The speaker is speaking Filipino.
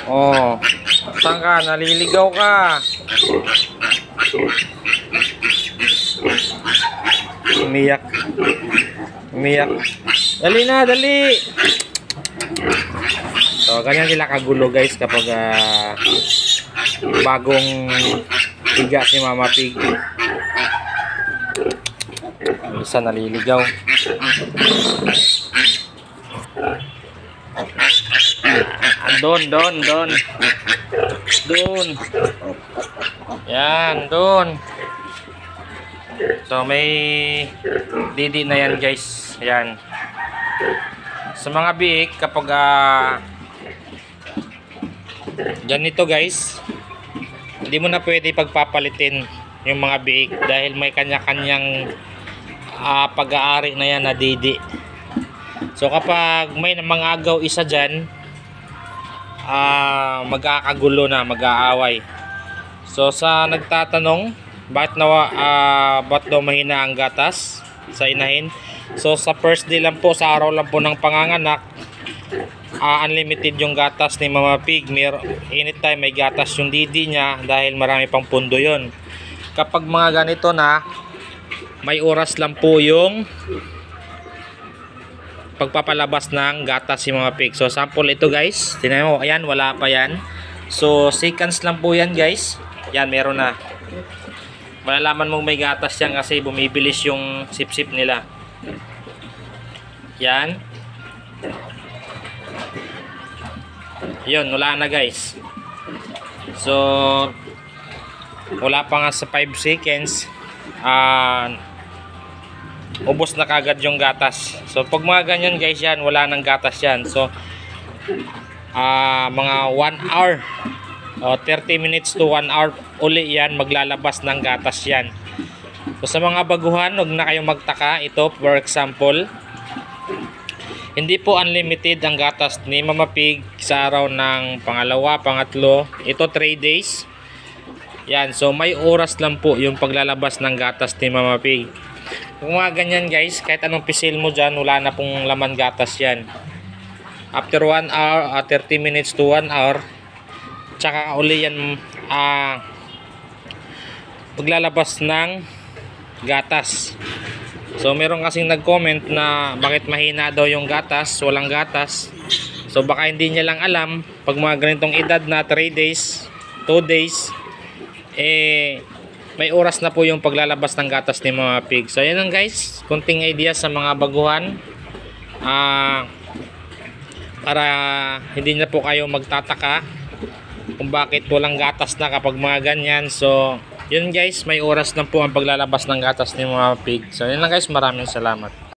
Oh, saan ka? Naliligaw ka. Umiyak. Umiyak. Dali na, dali. So, ganyan sila kagulo guys kapag bagong higa si Mama Pig. Isa naliligaw. Doon. Yan, doon. So, may didi na yan guys. Yan. Sa mga biik, kapag ganito guys, hindi mo na pwede pagpapalitin yung mga biik dahil may kanya-kanyang pag-aari na yan na didi. So kapag may mangagaw isa dyan, magkakagulo na, mag-aaway. So sa nagtatanong bakit daw mahina ang gatas sa inahin, so sa first day lang po, sa araw lang po ng panganganak, unlimited yung gatas ni Mama Pig. Anytime may gatas yung didi niya dahil marami pang pundo yon. Kapag mga ganito na, may oras lang po yung pagpapalabas ng gatas si Mama Pig. So sample ito guys, tingnan mo, ayan, wala pa yan. So seconds lang po yan guys. Yan, meron na. Malalaman mong may gatas yan kasi bumibilis yung sip-sip nila. Yan. Yun, wala na guys. So wala pa nga sa 5 seconds, ubos na kagad yung gatas. So pag mga ganyan guys, yan, wala nang gatas yan. So mga 1 hour o 30 minutes to 1 hour uli yan, maglalabas ng gatas yan. So sa mga baguhan, huwag na kayong magtaka. Ito for example, hindi po unlimited ang gatas ni Mama Pig sa araw ng pangalawa, pangatlo. Ito 3 days yan. So may oras lang po yung paglalabas ng gatas ni Mama Pig. Kung mga ganyan guys, kahit anong pisil mo dyan, wala na pong laman gatas yan. After 1 hour, 30 minutes to 1 hour, tsaka uli yan maglalabas ng gatas. So meron kasing nag-comment na bakit mahina daw yung gatas, walang gatas. So baka hindi niya lang alam, pag mga ganitong edad na 3 days, 2 days, may oras na po yung paglalabas ng gatas ni Mama Pig. So yan lang guys, kunting idea sa mga baguhan, para hindi na po kayo magtataka kung bakit walang gatas na kapag mga ganyan. So yun guys, may oras na po ang paglalabas ng gatas ni Mama Pig. So yan lang guys, maraming salamat.